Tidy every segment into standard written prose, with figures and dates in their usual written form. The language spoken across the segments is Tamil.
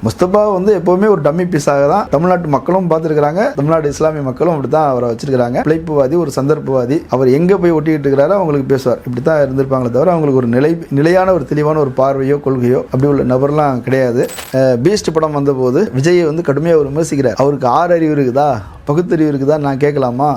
முஸ்தபா வந்து எப்போவுமே ஒரு டம்மி பீஸாக தான் தமிழ்நாட்டு மக்களும் பார்த்துருக்காங்க. தமிழ்நாடு இஸ்லாமிய மக்களும் அப்படி தான் அவரை வச்சிருக்காங்க. பிழைப்புவாதி, ஒரு சந்தர்ப்பவாதி. அவர் எங்கே போய் ஒட்டிக்கிட்டு இருக்கிறாரோ அவங்களுக்கு பேசுவார். இப்படி தான் இருந்திருப்பாங்களே தவிர அவங்களுக்கு ஒரு நிலையான ஒரு தெளிவான ஒரு பார்வையோ கொள்கையோ அப்படி உள்ள நபர்லாம் கிடையாது. பீஸ்ட் படம் வந்தபோது விஜயை வந்து கடுமையாக அவர் விமர்சிக்கிறார். அவருக்கு 6 அறிவு இருக்குதா, பகுத்தறிவு இருக்குதா நான் கேட்கலாமா,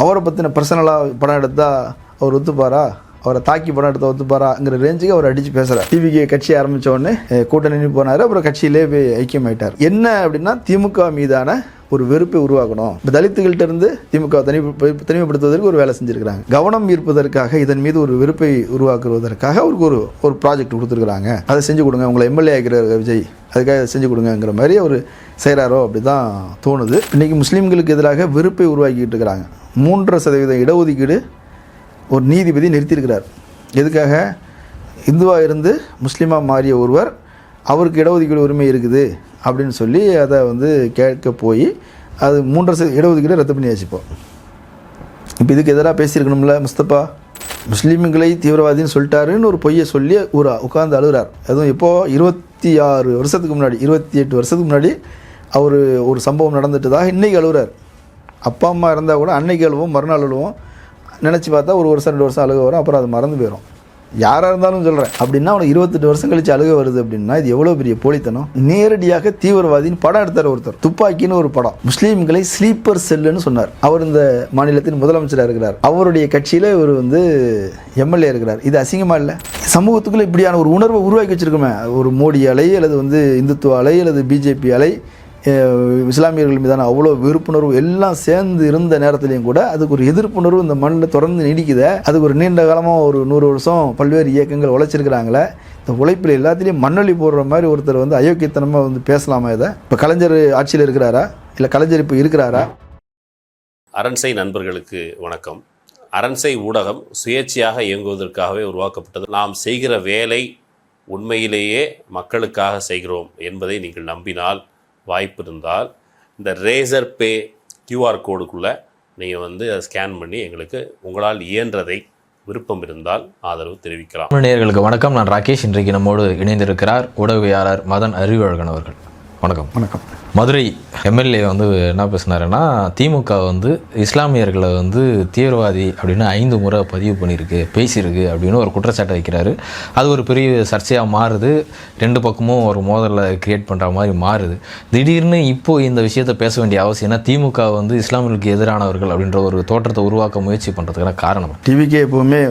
அவரை பற்றின பர்சனலாக படம் எடுத்தால் அவர் ஒத்துப்பாரா, அவரை தாக்கி படம் எடுத்த ஒத்துப்பாராங்கிற ரேஞ்சுக்கு அவர் அடித்து பேசுகிறார். டிவிக்கு கட்சி ஆரம்பித்த உடனே கூட்டணி போனார். அப்புறம் கட்சியிலே போய் ஐக்கியமாயிட்டார். என்ன அப்படின்னா திமுக மீதான ஒரு வெறுப்பை உருவாக்கணும். இப்போ தலித்துகள்கிட்ட இருந்து திமுக தனிமைப்படுத்துவதற்கு ஒரு வேலை செஞ்சுருக்கிறாங்க. கவனம் ஈர்ப்பதற்காக, இதன் மீது ஒரு வெறுப்பை உருவாக்குவதற்காக அவருக்கு ஒரு ப்ராஜெக்ட் கொடுத்துருக்குறாங்க. அதை செஞ்சு கொடுங்க, உங்களை எம்எல்ஏ ஆகிற விஜய் அதுக்காக செஞ்சு கொடுங்கிற மாதிரி அவர் செய்கிறாரோ அப்படி தான் தோணுது. இன்றைக்கி முஸ்லீம்களுக்கு எதிராக வெறுப்பை உருவாக்கிட்டு இருக்கிறாங்க. 3% இடஒதுக்கீடு ஒரு நீதிபதி நிறுத்தியிருக்கிறார். எதுக்காக? இந்துவாக இருந்து முஸ்லீமாக மாறிய ஒருவர், அவருக்கு இடஒதுக்கீடு உரிமை இருக்குது அப்படின்னு சொல்லி அதை வந்து கேட்க போய் அது 3% இடஒதுக்கீடு ரத்து பண்ணி வச்சுப்போம். இப்போ இதுக்கு எதிராக பேசியிருக்கணும்ல முஸ்தபா. முஸ்லீம்களை தீவிரவாதின்னு சொல்லிட்டாருன்னு ஒரு பொய்யை சொல்லி உட்கார்ந்து அழுகிறார். அதுவும் இப்போது 26 வருஷத்துக்கு முன்னாடி, 28 வருஷத்துக்கு முன்னாடி அவர் ஒரு சம்பவம் நடந்துட்டதாக இன்றைக்கி அழுகிறார். அப்பா அம்மா இருந்தால் கூட அன்னைக்கு அழுவோம், மறுநாள் அழுவோம். நினச்சி பார்த்தா 1 வருஷம் 2 வருஷம் அழுக வரும், அப்புறம் அது மறந்து போயிடும். யாராக இருந்தாலும் சொல்கிறேன். அப்படின்னா அவனுக்கு 28 வருஷம் கழிச்சு அழுக வருது அப்படின்னா இது எவ்வளோ பெரிய போலித்தனம். நேரடியாக தீவிரவாதின்னு படம் எடுத்தார் ஒருத்தர். துப்பாக்கின்னு ஒரு படம். முஸ்லீம்களை ஸ்லீப்பர் செல்லுன்னு சொன்னார். அவர் இந்த மாநிலத்தின் முதலமைச்சராக இருக்கிறார். அவருடைய கட்சியில் இவர் வந்து எம்எல்ஏ இருக்கிறார். இது அசிங்கமாக இல்லை? சமூகத்துக்குள்ளே இப்படியான ஒரு உணர்வை உருவாக்கி வச்சுருக்கோமே. ஒரு மோடி அலை அல்லது வந்து இந்துத்துவ அலை அல்லது பிஜேபி அலை, இஸ்லாமியர்கள் மீதான அவ்வளோ வெறுப்புணர்வு எல்லாம் சேர்ந்து இருந்த நேரத்துலையும் கூட அதுக்கு ஒரு எதிர்ப்புணர்வு இந்த மண்ணில் தொடர்ந்து நீடிக்குது. அதுக்கு ஒரு நீண்ட காலமாக ஒரு 100 வருஷம் பல்வேறு இயக்கங்கள் உழைச்சிருக்கிறாங்களே. இந்த உழைப்பில் எல்லாத்துலேயும் மண்ணொலி போடுற மாதிரி ஒருத்தர் வந்து அயோக்கியத்தனமாக வந்து பேசலாமா? இதை இப்போ கலைஞர் ஆட்சியில் இருக்கிறாரா, இல்லை கலைஞர் இப்போ இருக்கிறாரா? அரண்சை நண்பர்களுக்கு வணக்கம். அரண்சை ஊடகம் சுயேட்சையாக இயங்குவதற்காகவே உருவாக்கப்பட்டது. நாம் செய்கிற வேலை உண்மையிலேயே மக்களுக்காக செய்கிறோம் என்பதை நீங்கள் நம்பினால், வாய்ப்பு இருந்தால் இந்த ரேசர் பே QR கோடுக்குள்ளே நீங்கள் வந்து அதை ஸ்கேன் பண்ணி எங்களுக்கு உங்களால் இயன்றதை விருப்பம் இருந்தால் ஆதரவு தெரிவிக்கலாம். நேயர்களுக்கு வணக்கம். நான் ராகேஷ். இன்றைக்கு நம்மோடு இணைந்திருக்கிறார் ஊடகவியலாளர் மதன் அறிவழகன் அவர்கள். வணக்கம். வணக்கம். மதுரை எம்எல்ஏ வந்து என்ன பேசினாருன்னா, திமுக வந்து இஸ்லாமியர்களை வந்து தீவிரவாதி அப்படின்னு 5 முறை பதிவு பண்ணியிருக்கு, பேசியிருக்கு அப்படின்னு ஒரு குற்றச்சாட்டை வைக்கிறாரு. அது ஒரு பெரிய சர்ச்சையாக மாறுது. 2 பக்கமும் ஒரு மோதலை கிரியேட் பண்ணுற மாதிரி மாறுது. திடீர்னு இப்போது இந்த விஷயத்தை பேச வேண்டிய அவசியம்னா திமுக வந்து இஸ்லாமியர்களுக்கு எதிரானவர்கள் அப்படின்ற ஒரு தோற்றத்தை உருவாக்க முயற்சி பண்ணுறதுக்கான காரணம்? டிவிக்கே எப்போவுமே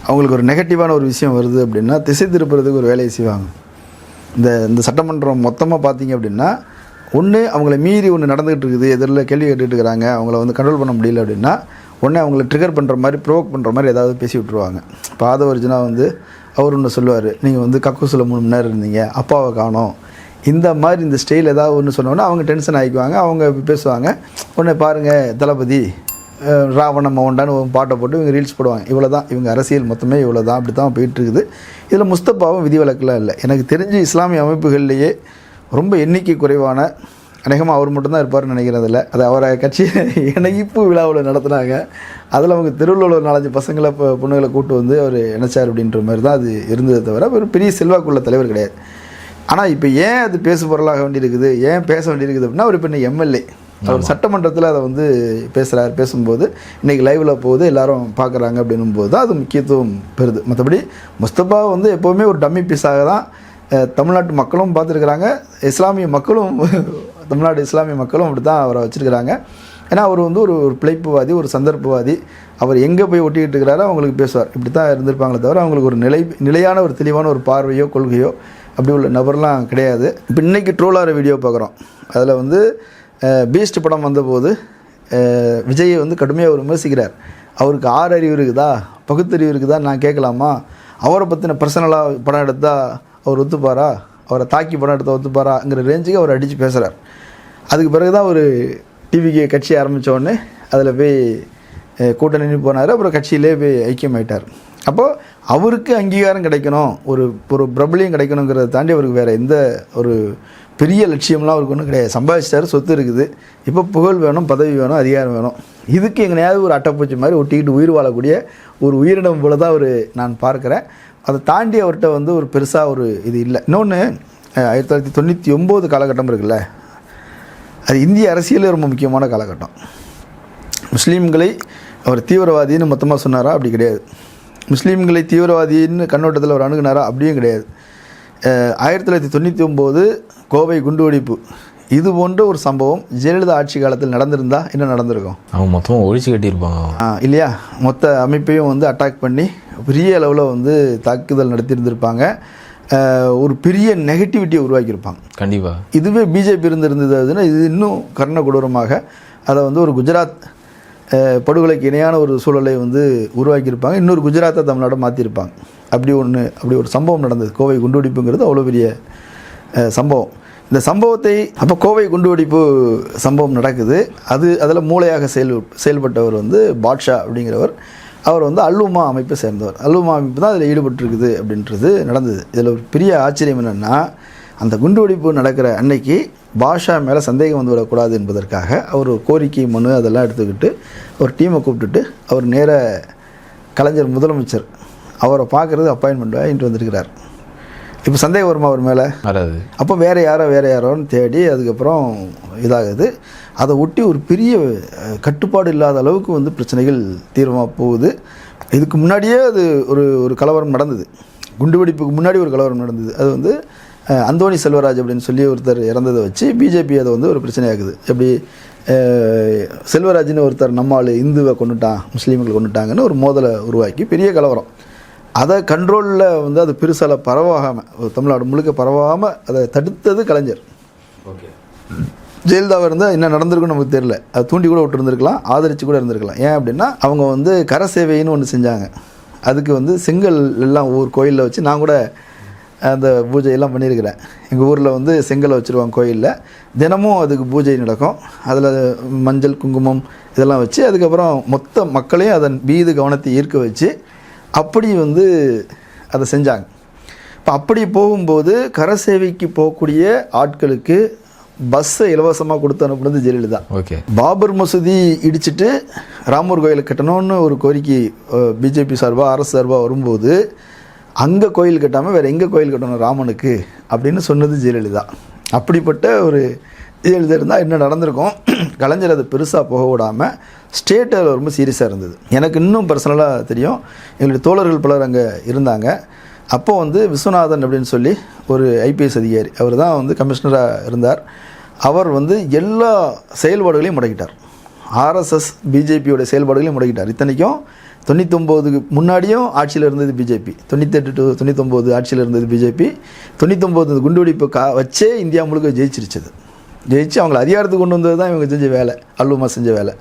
அவங்களுக்கு ஒரு நெகட்டிவான ஒரு விஷயம் வருது அப்படின்னா திசை திருப்புறதுக்கு ஒரு வேலையை செய்வாங்க. இந்த சட்டமன்றம் மொத்தமாக பார்த்தீங்க அப்படின்னா, ஒன்று அவங்கள மீறி ஒன்று நடந்துகிட்டு இருக்குது, எதிரில் கேள்வி கேட்டுட்டு இருக்கிறாங்க, அவங்கள வந்து கண்ட்ரோல் பண்ண முடியல அப்படின்னா ஒன்று அவங்கள ட்ரிகர் பண்ணுற மாதிரி, ப்ரோவோக் பண்ணுற மாதிரி ஏதாவது பேசி விட்டுருவாங்க. இப்போ ஆதவர்ஜுனா வந்து அவர் ஒன்று சொல்லுவார், நீங்கள் வந்து கக்கூசில் 3 மணி நேரம் இருந்தீங்க, அப்பாவை காணோம், இந்த மாதிரி இந்த ஸ்டைல் ஏதாவது ஒன்று சொன்னோன்னா அவங்க டென்ஷன் ஆகிக்குவாங்க. அவங்க பேசுவாங்க. உடனே பாருங்கள் தளபதி ராவண மவுண்டான்னு ஒரு பாட்டை போட்டு இவங்க ரீல்ஸ் போடுவாங்க. இவ்வளோ தான் இவங்க அரசியல் மொத்தமே இவ்வளோ தான், அப்படி தான் போயிட்டுருக்குது. இதில் முஸ்தபாவும் விதிவிலக்கெல்லாம் இல்லை. எனக்கு தெரிஞ்சு இஸ்லாமிய அமைப்புகள்லேயே ரொம்ப எண்ணிக்கை குறைவான, அநேகமாக அவர் மட்டும்தான் இருப்பார்னு நினைக்கிறதில்ல. அது அவரை கட்சி இணைப்பு விழாவில் நடத்துனாங்க. அதில் அவங்க தெருவில் உள்ள 4-5 பசங்களை பொண்ணுகளை கூட்டு வந்து அவர் இணைச்சார் அப்படின்ற மாதிரி தான் அது இருந்ததை தவிர ஒரு பெரிய செல்வாக்குள்ள தலைவர் கிடையாது. ஆனால் இப்போ ஏன் அது பேசு பொருளாக வேண்டியிருக்குது, ஏன் பேச வேண்டியிருக்குது அப்படின்னா, அவர் இப்போ இன்னைக்கு எம்எல்ஏ, அவர் சட்டமன்றத்தில் அதை வந்து பேசுகிறார். பேசும்போது இன்றைக்கி லைவில் போகுது, எல்லோரும் பார்க்குறாங்க அப்படின்னும் போது தான் அது முக்கியத்துவம் பெறுது. மற்றபடி முஸ்தபா வந்து எப்போவுமே ஒரு டம்மி பீஸாக தான் தமிழ்நாட்டு மக்களும் பார்த்துருக்குறாங்க. இஸ்லாமிய மக்களும், தமிழ்நாடு இஸ்லாமிய மக்களும் அப்படி தான் அவரை வச்சுருக்கிறாங்க. ஏன்னா அவர் வந்து ஒரு பிழைப்புவாதி, ஒரு சந்தர்ப்பவாதி. அவர் எங்கே போய் ஒட்டிக்கிட்டு இருக்கிறாரோ அவங்களுக்கு பேசுவார். இப்படி தான் இருந்திருப்பாங்களே தவிர அவங்களுக்கு ஒரு நிலையான ஒரு தெளிவான ஒரு பார்வையோ கொள்கையோ அப்படி உள்ள நபர்லாம் கிடையாது. இப்போ இன்றைக்கி ட்ரோலாகிற வீடியோ பார்க்குறோம். அதில் வந்து பீஸ்ட் படம் வந்தபோது விஜயை வந்து கடுமையாக விமர்சிக்கிறார். அவருக்கு 6 அறிவு இருக்குதா, பகுத்தறிவு இருக்குதா நான் கேட்கலாமா, அவரை பற்றின பர்சனலாக படம் எடுத்தால் அவர் ஒத்துப்பாரா, அவரை தாக்கி படம் எடுத்தால் ஒத்துப்பாராங்கிற ரேஞ்சுக்கு அவர் அடித்து பேசுகிறார். அதுக்கு பிறகு தான் ஒரு டிவிக்கு கட்சி ஆரம்பித்த உடனே அதில் போய் கூட்டணி போனார். அப்புறம் கட்சியிலே போய் ஐக்கியமாயிட்டார். அப்போது அவருக்கு அங்கீகாரம் கிடைக்கணும், ஒரு பிரபலியம் கிடைக்கணுங்கிறத தாண்டி அவருக்கு வேறு எந்த ஒரு பெரிய லட்சியம்லாம் அவருக்கு ஒன்றும் கிடையாது. சம்பாதிச்சிட்டாரு, சொத்து இருக்குது, இப்போ புகழ் வேணும், பதவி வேணும், அதிகாரம் வேணும். இதுக்கு எங்கனையாவது ஒரு அட்டைப்பூச்சி மாதிரி ஒட்டிக்கிட்டு உயிர் வாழக்கூடிய ஒரு உயிரினம் போல தான் நான் பார்க்குறேன். அதை தாண்டி அவர்கிட்ட வந்து ஒரு பெருசாக ஒரு இது இல்லை. இன்னொன்று 1999 காலகட்டம் இருக்குல்ல, அது இந்திய அரசியலே ரொம்ப முக்கியமான காலகட்டம். முஸ்லீம்களை அவர் தீவிரவாதின்னு மொத்தமாக சொன்னாரா? அப்படி கிடையாது. முஸ்லீம்களை தீவிரவாதின்னு கண்ணோட்டத்தில் அவர் அணுகுனாரா? அப்படியும் கிடையாது. 1999 கோவை குண்டுவெடிப்பு இது போன்ற ஒரு சம்பவம் ஜெயலலிதா ஆட்சி காலத்தில் நடந்திருந்தா என்ன நடந்திருக்கும்? அவங்க மொத்தமாக ஒழிச்சு கட்டியிருப்பாங்க இல்லையா? மொத்த அமைப்பையும் வந்து அட்டாக் பண்ணி பெரிய அளவில் வந்து தாக்குதல் நடத்தியிருந்திருப்பாங்க. ஒரு பெரிய நெகட்டிவிட்டியை உருவாக்கியிருப்பாங்க கண்டிப்பாக. இதுவே பிஜேபி இருந்ததுன்னா இது இன்னும் கர்ண கொடூரமாக அதை வந்து ஒரு குஜராத் படுகொலைக்கு இணையான ஒரு சூழலை வந்து உருவாக்கியிருப்பாங்க. இன்னொரு குஜராத்தை தமிழ்நாடு மாற்றிருப்பாங்க. அப்படி ஒரு சம்பவம் நடந்தது. கோவை குண்டுவெடிப்புங்கிறது அவ்வளோ பெரிய சம்பவம். இந்த சம்பவத்தை அப்போ கோவை குண்டுவெடிப்பு சம்பவம் நடக்குது. அதில் மூளையாக செயல்பட்டவர் வந்து பாட்ஷா அப்படிங்கிறவர். அவர் வந்து அல்லுமா அமைப்பை சேர்ந்தவர். அல்லுமா அமைப்பு தான் அதில் ஈடுபட்டிருக்குது அப்படின்றது நடந்தது. இதில் ஒரு பெரிய ஆச்சரியம் என்னென்னா, அந்த குண்டுவெடிப்பு நடக்கிற அன்னைக்கு பாஷா மேலே சந்தேகம் வந்து விடக்கூடாது என்பதற்காக அவர் கோரிக்கை மனு அதெல்லாம் எடுத்துக்கிட்டு ஒரு டீமை கூப்பிட்டுட்டு அவர் நேர கலைஞர் முதலமைச்சர் அவரை பார்க்குறது அப்பாயின்மெண்ட் வாங்கிட்டு வந்திருக்கிறார். இப்போ சந்தேகம் வருமா அவர் மேலே? வராது. அப்போ வேறு யாரோன்னு தேடி அதுக்கப்புறம் இதாகுது. அதை ஒட்டி ஒரு பெரிய கட்டுப்பாடு இல்லாத அளவுக்கு வந்து பிரச்சனைகள் தீவிரமாக போகுது. இதுக்கு முன்னாடியே அது ஒரு கலவரம் நடந்தது. குண்டுவெடிப்புக்கு முன்னாடி ஒரு கலவரம் நடந்தது. அது வந்து அந்தோணி செல்வராஜ் அப்படின்னு சொல்லி ஒருத்தர் இறந்ததை வச்சு பிஜேபி அதை வந்து ஒரு பிரச்சனையாகுது. எப்படி செல்வராஜ்னு ஒருத்தர் நம்மால் இந்துவை கொண்டுட்டான், முஸ்லீம்களை கொண்டுட்டாங்கன்னு ஒரு மோதலை உருவாக்கி பெரிய கலவரம். அதை கண்ட்ரோலில் வந்து அது பெருசால பரவாகாமல் தமிழ்நாடு முழுக்க பரவாகாமல் அதை தடுத்தது கலைஞர். ஓகே. ஜெயலலிதாவாக இருந்தால் என்ன நடந்திருக்குன்னு நமக்கு தெரியல. அது தூண்டி கூட விட்டுருந்துருக்கலாம், ஆதரித்து கூட இருந்திருக்கலாம். ஏன் அப்படின்னா அவங்க வந்து கர சேவைன்னு ஒன்று செஞ்சாங்க. அதுக்கு வந்து செங்கல் எல்லாம் ஒவ்வொரு கோயிலில் வச்சு நான் கூட அந்த பூஜையெல்லாம் பண்ணியிருக்கிறேன். எங்கள் ஊரில் வந்து செங்கலை வச்சுருவாங்க கோயிலில். தினமும் அதுக்கு பூஜை நடக்கும். அதில் மஞ்சள் குங்குமம் இதெல்லாம் வச்சு அதுக்கப்புறம் மொத்த மக்களையும் அதன் மீது கவனத்தை ஈர்க்க வச்சு அப்படி வந்து அதை செஞ்சாங்க. இப்போ அப்படி போகும்போது கர சேவைக்கு போகக்கூடிய ஆட்களுக்கு பஸ்ஸை இலவசமாக கொடுத்து அனுப்புனது ஜெயலலிதா. ஓகே. பாபர் மசூதி இடிச்சிட்டு ராமர் கோயிலை கட்டணும்னு ஒரு கோரிக்கை பிஜேபி சார்பாக அரசு சார்பாக வரும்போது அங்கே கோயில் கட்டாமல் வேறு எங்கே கோயில் கட்டணும் ராமனுக்கு அப்படின்னு சொன்னது ஜெயலலிதா. அப்படிப்பட்ட ஒரு ஜெயலலிதா இருந்தால் என்ன நடந்திருக்கும்? கலைஞர் அதை பெருசாக போக விடாமல் ஸ்டேட்டில் ரொம்ப சீரியஸாக இருந்தது. எனக்கு இன்னும் பர்சனலாக தெரியும், எங்களுடைய தோழர்கள் பலர் அங்கே இருந்தாங்க. அப்போது வந்து விஸ்வநாதன் அப்படின்னு சொல்லி ஒரு ஐபிஎஸ் அதிகாரி, அவர் தான் வந்து கமிஷனராக இருந்தார். அவர் வந்து எல்லா செயல்பாடுகளையும் முடக்கிட்டார். ஆர்எஸ்எஸ் பிஜேபியோட செயல்பாடுகளையும் முடக்கிட்டார். இத்தனைக்கும் 99க்கு முன்னாடியும் ஆட்சியில் இருந்தது பிஜேபி, 98 to 99 ஆட்சியில் இருந்தது பிஜேபி. 99 குண்டுவெடிப்பு வச்சே இந்தியா முழுக்க ஜெயிச்சு அவங்களை அதிகாரத்துக்கு கொண்டு வந்தது தான் இவங்க செஞ்ச வேலை, அல்லுமா செஞ்ச வேலை.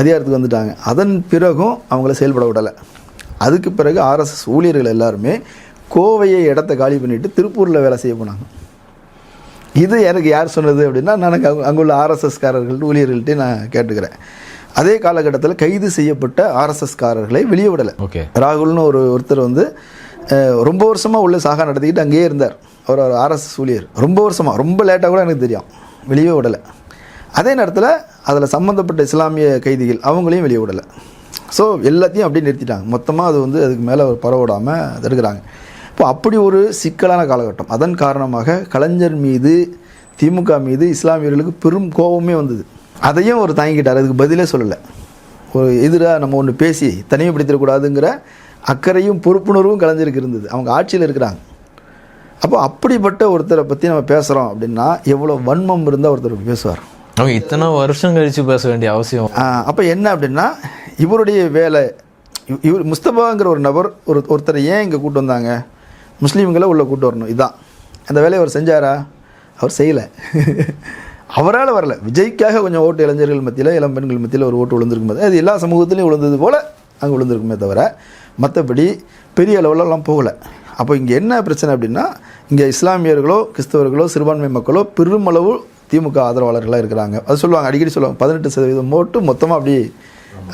அதிகாரத்துக்கு வந்துட்டாங்க. அதன் பிறகும் அவங்கள செயல்பட விடலை. அதுக்கு பிறகு ஆர்எஸ்எஸ் ஊழியர்கள் எல்லாருமே கோவையை இடத்த காலி பண்ணிவிட்டு திருப்பூரில் வேலை செய்ய போனாங்க. இது எனக்கு யார் சொன்னது அப்படின்னா, நான் அங்குள்ள ஆர்எஸ்எஸ்காரர்கள் ஊழியர்கள்ட்டே நான் கேட்டுக்கிறேன். அதே காலகட்டத்தில் கைது செய்யப்பட்ட ஆர்எஸ்எஸ்காரர்களை வெளியே விடலை. ஓகே. ராகுல்னு ஒருத்தர் வந்து ரொம்ப வருஷமாக உள்ள சாகா நடத்திக்கிட்டு அங்கேயே இருந்தார். அவர் ஆர்எஸ்எஸ் ஊழியர். ரொம்ப வருஷமாக, ரொம்ப லேட்டாக கூட எனக்கு தெரியும், வெளியே விடலை. அதே நேரத்தில் அதில் சம்மந்தப்பட்ட இஸ்லாமிய கைதிகள் அவங்களையும் வெளியே விடலை. ஸோ எல்லாத்தையும் அப்படியே நிறுத்திட்டாங்க. மொத்தமாக அது வந்து அதுக்கு மேலே தடுக்கிறாங்க. தடுக்கிறாங்க. இப்போ அப்படி ஒரு சிக்கலான காலகட்டம். அதன் காரணமாக கலைஞர் மீது, திமுக மீது இஸ்லாமியர்களுக்கு பெரும் கோபமே வந்தது. அதையும் அவர் தாங்கிக்கிட்டார். அதுக்கு பதிலே சொல்லலை. ஒரு எதிராக நம்ம ஒன்று பேசி தனிமைப்படுத்திடக்கூடாதுங்கிற அக்கறையும் பொறுப்புணர்வும் கலைஞருக்கு இருந்தது. அவங்க ஆட்சியில் இருக்கிறாங்க. அப்போ அப்படிப்பட்ட ஒருத்தரை பற்றி நம்ம பேசுகிறோம் அப்படின்னா எவ்வளோ வன்மம் இருந்தால் ஒருத்தர் பேசுவார். அவங்க இத்தனை வருஷம் கழித்து பேச வேண்டிய அவசியம். அப்போ என்ன அப்படின்னா, இவருடைய வேலை, இவர் முஸ்தபாங்கிற ஒரு நபர் ஒருத்தரை ஏன் இங்கே கூட்டு வந்தாங்க? முஸ்லீம்களை உள்ளே கூட்டு வரணும், இதுதான். அந்த வேலையை அவர் செஞ்சாரா? அவர் செய்யலை. அவரால் வரல. விஜய்க்காக கொஞ்சம் ஓட்டு இளைஞர்கள் மத்தியில், இளம் பெண்கள் மத்தியில் ஒரு ஓட்டு விழுந்திருக்கும் போது அது எல்லா சமூகத்திலையும் விழுந்தது போல் அங்கே விழுந்திருக்குமே தவிர மற்றபடி பெரிய அளவுலலாம் போகலை. அப்போ இங்கே என்ன பிரச்சனை அப்படின்னா, இங்கே இஸ்லாமியர்களோ கிறிஸ்தவர்களோ சிறுபான்மை மக்களோ பெருமளவு திமுக ஆதரவாளர்களாக இருக்கிறாங்க. அது சொல்லுவாங்க, அடிக்கடி சொல்லுவாங்க, 18% ஓட்டு மொத்தமாக அப்படி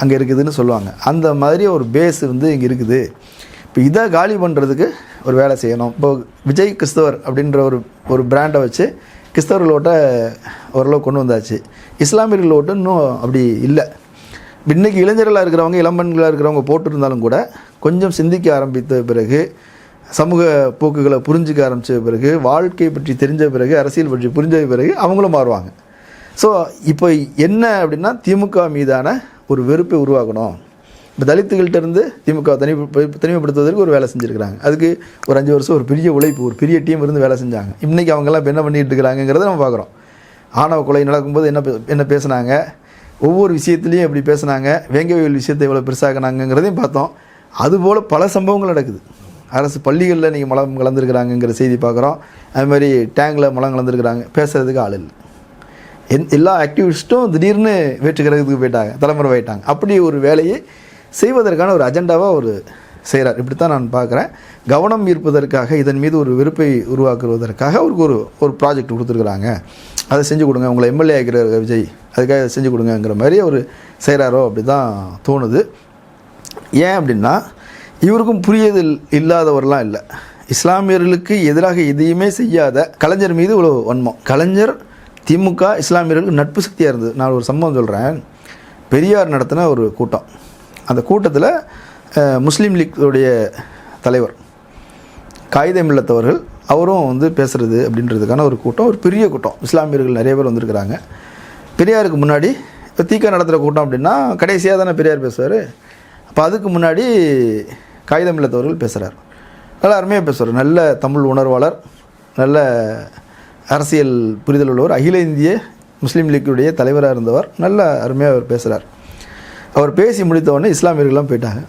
அங்கே இருக்குதுன்னு சொல்லுவாங்க. அந்த மாதிரி ஒரு பேஸ் வந்து இங்கே இருக்குது. இப்போ இதை காலி பண்ணுறதுக்கு ஒரு வேலை செய்யணும். இப்போ விஜய் கிறிஸ்தவர் அப்படின்ற ஒரு பிராண்டை வச்சு கிறிஸ்தவர்கள் ஓட்டை ஓரளவு கொண்டு வந்தாச்சு. இஸ்லாமியர்கள் ஓட்டு இன்னும் அப்படி இல்லை. இன்றைக்கி இளைஞர்களாக இருக்கிறவங்க இளம்பெண்களாக இருக்கிறவங்க போட்டிருந்தாலும் கூட கொஞ்சம் சிந்திக்க ஆரம்பித்த பிறகு, சமூக போக்குகளை புரிஞ்சிக்க ஆரம்பித்த பிறகு, வாழ்க்கை பற்றி தெரிஞ்ச பிறகு, அரசியல் பற்றி புரிஞ்ச பிறகு அவங்களும் மாறுவாங்க. ஸோ இப்போ என்ன அப்படின்னா, திமுக மீதான ஒரு வெறுப்பை உருவாக்கணும். இப்போ தலித்துகள்கிட்ட இருந்து திமுக தனிமைப்படுத்துவதற்கு ஒரு வேலை செஞ்சுருக்கிறாங்க. அதுக்கு ஒரு 5 வருஷம் ஒரு பெரிய உழைப்பு, ஒரு பெரிய டீம் இருந்து வேலை செஞ்சாங்க. இன்றைக்கி அவங்கெல்லாம் இப்போ என்ன பண்ணிகிட்டு இருக்கிறாங்கிறத நம்ம பார்க்குறோம். ஆணவ கொலை நடக்கும்போது என்ன பேசுனாங்க, ஒவ்வொரு விஷயத்துலையும் எப்படி பேசுனாங்க, வேங்கவேல் விஷயத்தை எவ்வளோ பெருசாகினாங்கிறதையும் பார்த்தோம். அதுபோல் பல சம்பவங்கள் நடக்குது. அரசு பள்ளிகளில் நீங்கள் மலம் கலந்துருக்கிறாங்கங்கிற செய்தி பார்க்குறோம். அதுமாதிரி டேங்கில் மலம் கலந்துருக்கிறாங்க, பேசுகிறதுக்கு ஆள் இல்லை. எல்லா ஆக்டிவிஸ்ட்டும் திடீர்னு வேற்றுக்கிறதுக்கு போயிட்டாங்க, தலைமுறை ஆயிட்டாங்க. அப்படி ஒரு வேலையை செய்வதற்கான ஒரு அஜெண்டாவாக ஒரு செய்கிறார். இப்படி தான் நான் பார்க்குறேன். கவனம் ஈர்ப்பதற்காக, இதன் மீது ஒரு வெறுப்பை உருவாக்குவதற்காக அவருக்கு ஒரு ப்ராஜெக்ட் கொடுத்துருக்குறாங்க. அதை செஞ்சு கொடுங்க, உங்களை எம்எல்ஏ ஆகிற விஜய் அதுக்காக செஞ்சு கொடுங்கங்கிற மாதிரி அவர் செய்கிறாரோ அப்படி தான் தோணுது. ஏன் அப்படின்னா, இவருக்கும் புரியது இல்லாதவரெலாம் இல்லை. இஸ்லாமியர்களுக்கு எதிராக எதையுமே செய்யாத கலைஞர் மீது இவ்வளோ வன்மம். கலைஞர் திமுக இஸ்லாமியர்களுக்கு நட்பு சக்தியாக இருந்தது. நான் ஒரு சம்பவம் சொல்கிறேன். பெரியார் நடத்தின ஒரு கூட்டம். அந்த கூட்டத்தில் முஸ்லீம் லீக்குடைய தலைவர் காயிதே மில்லத் அவர்கள், அவரும் வந்து பேசுகிறது அப்படின்றதுக்கான ஒரு கூட்டம், ஒரு பெரிய கூட்டம். இஸ்லாமியர்கள் நிறைய பேர் வந்திருக்கிறாங்க. பெரியாருக்கு முன்னாடி இப்போ தீக்கா நடத்துகிற கூட்டம் அப்படின்னா கடைசியாக தானே பெரியார் பேசுவார். அப்போ அதுக்கு முன்னாடி காயிதே மில்லத் அவர்கள் பேசுகிறார். நல்லா அருமையாக பேசுவார். நல்ல தமிழ் உணர்வாளர், நல்ல அரசியல் புரிதல் உள்ளவர், அகில இந்திய முஸ்லீம் லீக்குடைய தலைவராக இருந்தவர். நல்ல அருமையாக அவர் பேசுகிறார். அவர் பேசி முடித்தவுடனே இஸ்லாமியர்கள்லாம் போயிட்டாங்க.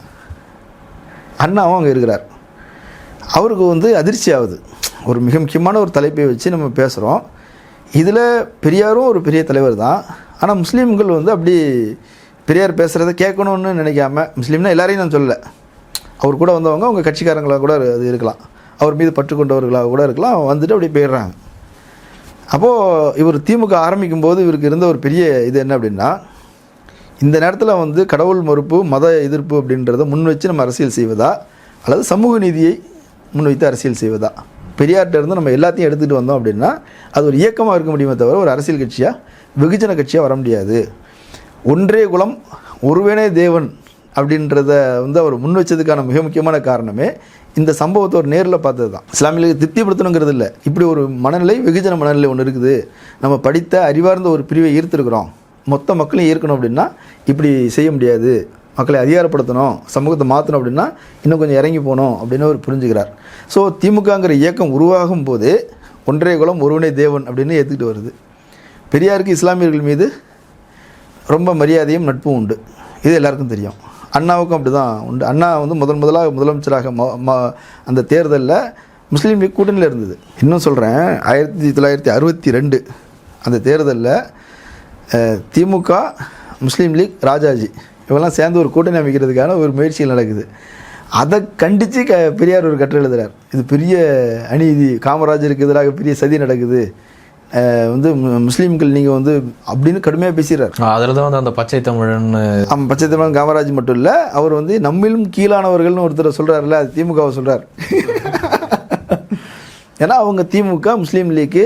அண்ணாவும் அங்கே இருக்கிறார். அவருக்கு வந்து அதிர்ச்சி ஆகுது. ஒரு மிக முக்கியமான ஒரு தலைப்பை வச்சு நம்ம பேசுகிறோம். இதில் பெரியாரும் ஒரு பெரிய தலைவர் தான். ஆனால் முஸ்லீம்கள் வந்து அப்படி பெரியார் பேசுகிறத கேட்கணுன்னு நினைக்காம, முஸ்லீம்னா எல்லாரையும் நான் சொல்லலை, அவர் கூட வந்தவங்க அவங்க கட்சிக்காரங்களாக கூட அது இருக்கலாம், அவர் மீது பற்று கொண்டவர்களாக கூட இருக்கலாம், வந்துட்டு அப்படி போயிடுறாங்க. அப்போது இவர் திமுக ஆரம்பிக்கும்போது இவருக்கு இருந்த ஒரு பெரிய இது என்ன அப்படின்னா, இந்த நேரத்தில் வந்து கடவுள் மறுப்பு, மத எதிர்ப்பு அப்படின்றத முன் வச்சு நம்ம அரசியல் செய்வதா, அல்லது சமூக நீதியை முன்வைத்து அரசியல் செய்வதா. பெரியார்கிட்ட இருந்து நம்ம எல்லாத்தையும் எடுத்துகிட்டு வந்தோம் அப்படின்னா அது ஒரு இயக்கமாக இருக்க முடியுமே தவிர ஒரு அரசியல் கட்சியாக, வெகுஜன கட்சியாக வர முடியாது. ஒன்றே குலம் ஒருவனே தேவன் அப்படின்றத வந்து அவர் முன் வச்சதுக்கான மிக முக்கியமான காரணமே இந்த சம்பவத்தை ஒரு நேரில் பார்த்தது தான். இஸ்லாமியர்களுக்கு திருப்திப்படுத்தணுங்கிறது இல்லை, இப்படி ஒரு மனநிலை, வெகுஜன மனநிலை ஒன்று இருக்குது. நம்ம படித்த அறிவார்ந்த ஒரு பிரிவை ஈர்த்திருக்கிறோம், மொத்த மக்களையும் ஈர்க்கணும் அப்படின்னா இப்படி செய்ய முடியாது, மக்களை அதிகாரப்படுத்தணும், சமூகத்தை மாற்றணும் அப்படின்னா இன்னும் கொஞ்சம் இறங்கி போகணும் அப்படின்னு அவர் புரிஞ்சுக்கிறார். ஸோ திமுகங்கிற இயக்கம் உருவாகும் போதே ஒன்றே குலம் ஒருவனே தேவன் அப்படின்னு ஏற்றுக்கிட்டு வருது. பெரியாருக்கு இஸ்லாமியர்கள் மீது ரொம்ப மரியாதையும் நட்பும் உண்டு, இது எல்லாருக்கும் தெரியும். அண்ணாவுக்கும் அப்படி தான் உண்டு. அண்ணா வந்து முதலாக முதலமைச்சராக அந்த தேர்தலில் முஸ்லீம் லீக் கூட்டணியில் இருந்தது. இன்னும் சொல்கிறேன், 1962 அந்த தேர்தலில் திமுக, முஸ்லீம் லீக், ராஜாஜி இவெல்லாம் சேர்ந்து ஒரு கூட்டணி அமைக்கிறதுக்கான ஒரு முயற்சிகள் நடக்குது. அதை கண்டித்து பெரியார் ஒரு கட்டுரை எழுதுகிறார். இது பெரிய அநீதி, காமராஜருக்கு எதிராக பெரிய சதி நடக்குது, வந்து முஸ்லீம்கள் நீங்கள் வந்து அப்படின்னு கடுமையாக பேசுகிறார். அதில் தான் வந்து அந்த பச்சை தமிழன், பச்சை தமிழன் காமராஜ் மட்டும் இல்லை, அவர் வந்து நம்மிலும் கீழானவர்கள்னு ஒருத்தர் சொல்கிறார்ல, அது திமுகவை சொல்கிறார். ஏன்னா அவங்க திமுக, முஸ்லீம் லீக்கு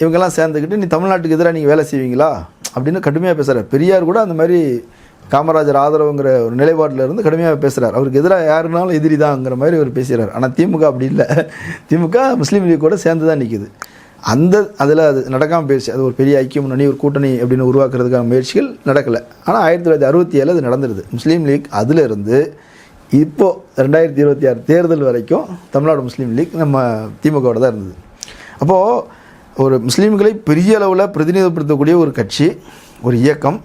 இவங்கெல்லாம் சேர்ந்துக்கிட்டு நீ தமிழ்நாட்டுக்கு எதிராக நீங்கள் வேலை செய்வீங்களா அப்படின்னு கடுமையாக பேசுகிறார். பெரியார் கூட அந்த மாதிரி காமராஜர் ஆதரவுங்கிற ஒரு நிலைப்பாட்டில் இருந்து கடுமையாக பேசுகிறார். அவருக்கு எதிராக யாருனாலும் எதிரி தான்ங்கிற மாதிரி அவர் பேசுகிறார். ஆனால் திமுக அப்படி இல்லை, திமுக முஸ்லீம் லீக் கூட சேர்ந்து தான் நிற்கிது. அதில் அது நடக்காமல் போயிடுச்சு. அது ஒரு பெரிய ஐக்கிய முன்னணி, ஒரு கூட்டணி அப்படின்னு உருவாக்குறதுக்கான முயற்சிகள் நடக்கலை. ஆனால் 1967 அது நடந்துடுது. முஸ்லீம் லீக் அதிலிருந்து இப்போது 2026 தேர்தல் வரைக்கும் தமிழ்நாடு முஸ்லீம் லீக் நம்ம திமுகவோட தான் இருந்தது. அப்போது ஒரு முஸ்லீம்களை பெரிய அளவில் பிரதிநிதிப்படுத்தக்கூடிய ஒரு கட்சி, ஒரு இயக்கம்.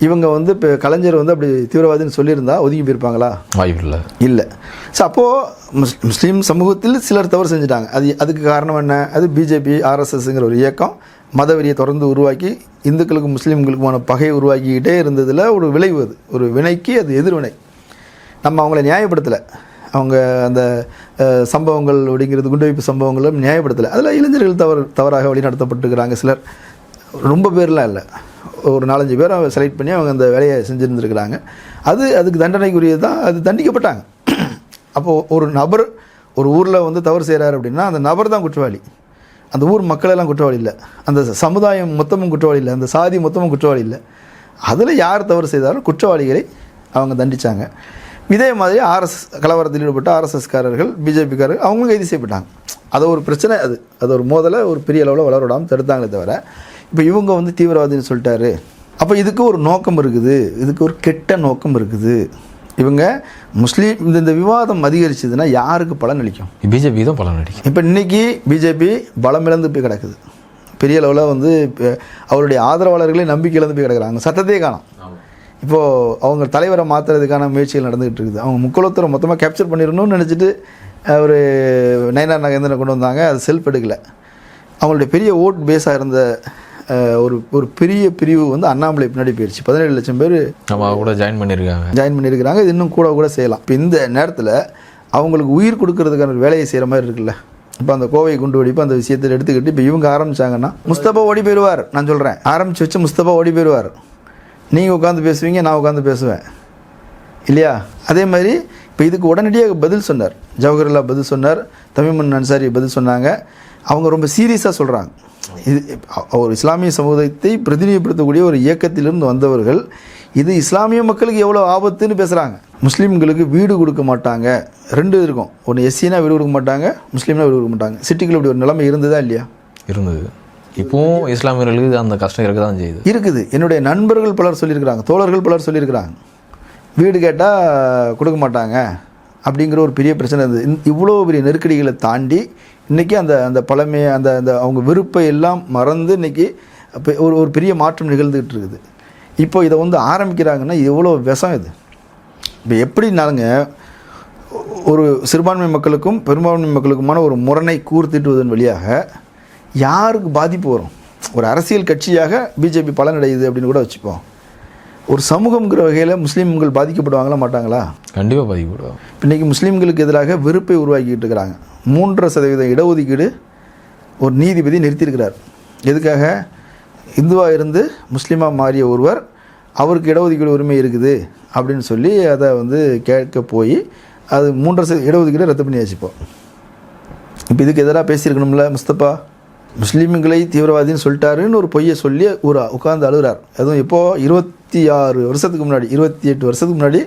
இவங்க வந்து இப்போ கலைஞர் வந்து அப்படி தீவிரவாதின்னு சொல்லியிருந்தா ஒதுங்கி போயிருப்பாங்களா? வாய்ப்பில்லை, இல்லை. ஸோ அப்போது முஸ்லீம் சமூகத்தில் சிலர் தவறு செஞ்சுட்டாங்க. அதுக்கு காரணம் என்ன? அது பிஜேபி, ஆர்எஸ்எஸ்ங்கிற ஒரு இயக்கம் மதவெறியை தொடர்ந்து உருவாக்கி இந்துக்களுக்கும் முஸ்லீம்களுக்குமான பகையை உருவாக்கிக்கிட்டே இருந்ததில் ஒரு விளைவு. அது ஒரு வினைக்கு அது எதிர்வினை. நம்ம அவங்கள நியாயப்படுத்தலை. அவங்க அந்த சம்பவங்கள் அப்படிங்கிறது, குண்டுவைப்பு சம்பவங்களும் நியாயப்படுத்தலை. அதில் இளைஞர்கள் தவறாக வழி நடத்தப்பட்டுருக்கிறாங்க. சிலர், ரொம்ப பேர்லாம் இல்லை, ஒரு 4-5 பேரை செலக்ட் பண்ணி அவங்க அந்த வேலையை செஞ்சுருந்துருக்கிறாங்க. அதுக்கு தண்டனைக்குரியது தான், அது தண்டிக்கப்பட்டாங்க. அப்போது ஒரு நபர் ஒரு ஊரில் வந்து தவறு செய்கிறார் அப்படின்னா அந்த நபர் தான் குற்றவாளி, அந்த ஊர் மக்களெல்லாம் குற்றவாளி இல்லை, அந்த சமுதாயம் மொத்தமும் குற்றவாளி இல்லை, அந்த சாதி மொத்தமும் குற்றவாளி இல்லை. அதில் யார் தவறு செய்தாலும் குற்றவாளிகளை அவங்க தண்டித்தாங்க. இதே மாதிரி கலவரத்தில் ஈடுபட்ட ஆர்எஸ்எஸ்காரர்கள், பிஜேபிக்காரர்கள் அவங்களும் கைது செய்யப்பட்டாங்க. அது ஒரு பிரச்சனை, அது ஒரு மோதலை ஒரு பெரிய அளவில் வளரவிடாமல் தடுத்தாங்களே தவிர, இப்போ இவங்க வந்து தீவிரவாதின்னு சொல்லிட்டாரு. அப்போ இதுக்கு ஒரு நோக்கம் இருக்குது, இதுக்கு ஒரு கெட்ட நோக்கம் இருக்குது. இவங்க முஸ்லீம் இந்த விவாதம் அதிகரிச்சதுன்னா யாருக்கு பலன் அளிக்கும்? பிஜேபி தான் பலன் அளிக்கும். இப்போ இன்றைக்கி பிஜேபி பலமிழந்து போய் கிடக்குது. பெரிய அளவில் வந்து அவருடைய ஆதரவாளர்களே நம்பிக்கை இழந்து போய் கிடக்குறாங்க. சத்தத்தையே காணும். இப்போது அவங்க தலைவரை மாற்றுறதுக்கான முயற்சிகள் நடந்துகிட்டு இருக்குது. அவங்க முக்குளத்தூரை மொத்தமாக கேப்சர் பண்ணிடணும்னு நினச்சிட்டு ஒரு நயனார் நாகேந்திரனை கொண்டு வந்தாங்க. அது செல்ஃப் எடுக்கலை. அவங்களுடைய பெரிய ஓட் பேஸாக இருந்த ஒரு பெரிய பிரிவு வந்து அண்ணாமலை பின்னாடி போயிடுச்சு. 17 லட்சம் பேர் கூட ஜாயின் பண்ணியிருக்கிறாங்க. இது இன்னும் கூட செய்யலாம். இப்போ இந்த நேரத்தில் அவங்களுக்கு உயிர் கொடுக்கறதுக்கான ஒரு வேலையை செய்கிற மாதிரி இருக்குல்ல. இப்போ அந்த கோவை குண்டு வெடிப்பு அந்த விஷயத்தில் எடுத்துக்கிட்டு இப்போ இவங்க ஆரம்பித்தாங்கன்னா முஸ்தபா ஓடி போயிடுவார். நான் சொல்கிறேன், ஆரம்பித்து வச்சு முஸ்தபா ஓடி போயிடுவார். நீங்கள் உட்காந்து பேசுவீங்க, நான் உட்காந்து பேசுவேன் இல்லையா? அதே மாதிரி இப்போ இதுக்கு உடனடியாக பதில் சொன்னார் ஜவஹர்லா, பதில் சொன்னார் தமிமன் அன்சாரி, பதில் சொன்னாங்க. அவங்க ரொம்ப சீரியஸாக சொல்கிறாங்க. இது ஒரு இஸ்லாமிய சமூகத்தை பிரதிநிதிப்படுத்தக்கூடிய ஒரு இயக்கத்திலிருந்து வந்தவர்கள் இது இஸ்லாமிய மக்களுக்கு எவ்வளோ ஆபத்துன்னு பேசுகிறாங்க. முஸ்லீம்களுக்கு வீடு கொடுக்க மாட்டாங்க. 2 இருக்கும். ஒன்று எஸ்சினா வீடு கொடுக்க மாட்டாங்க, முஸ்லீம்னா வீடு கொடுக்க மாட்டாங்க. சிட்டிக்குள்ள இப்படி ஒரு நிலைமை இருந்ததா இல்லையா? இருந்தது. இப்போவும் இஸ்லாமியர்களுக்கு அந்த கஷ்டம் இருக்க தான் இருக்குது. என்னுடைய நண்பர்கள் பலர் சொல்லியிருக்கிறாங்க, தோழர்கள் பலர் சொல்லியிருக்கிறாங்க, வீடு கேட்டால் கொடுக்க மாட்டாங்க அப்படிங்கிற ஒரு பெரிய பிரச்சனை இருந்தது. இவ்வளோ பெரிய நெருக்கடிகளை தாண்டி இன்றைக்கி அந்த பழமையை அந்த அவங்க விருப்பை எல்லாம் மறந்து இன்றைக்கி ஒரு பெரிய மாற்றம் நிகழ்ந்துகிட்டு இருக்குது. இப்போ இதை வந்து ஆரம்பிக்கிறாங்கன்னா எவ்வளோ விஷம் இது. இப்போ எப்படினாலுங்க ஒரு சிறுபான்மை மக்களுக்கும் பெரும்பான்மை மக்களுக்குமான ஒரு முரணை கூர்த்திட்டுவதன் வழியாக யாருக்கு பாதிப்பு வரும்? ஒரு அரசியல் கட்சியாக பிஜேபி பலனடையுது அப்படின்னு கூட வச்சுப்போம். ஒரு சமூகங்கிற வகையில் முஸ்லீம்கள் பாதிக்கப்படுவாங்களா மாட்டாங்களா? கண்டிப்பாக பாதிக்கப்படுவாங்க. இன்றைக்கி முஸ்லீம்களுக்கு எதிராக வெறுப்பை உருவாக்கிட்டு இருக்கிறாங்க. 3% இடஒதுக்கீடு ஒரு நீதிபதி நிறுத்தியிருக்கிறார். எதுக்காக? இந்துவாக இருந்து முஸ்லீமாக மாறிய ஒருவர், அவருக்கு இடஒதுக்கீடு உரிமை இருக்குது அப்படின்னு சொல்லி அதை வந்து கேட்க போய் அது 3% இடஒதுக்கீடு ரத்து பண்ணி வச்சுப்போம். இப்போ இதுக்கு எதிராக பேசியிருக்கணும்ல முஸ்தபா. முஸ்லீம்களை தீவிரவாதின்னு சொல்லிட்டாருன்னு ஒரு பொய்யை சொல்லி உட்கார்ந்து அழுகிறார். அதுவும் இப்போது 26 வருஷத்துக்கு முன்னாடி, 28 வருஷத்துக்கு முன்னாடி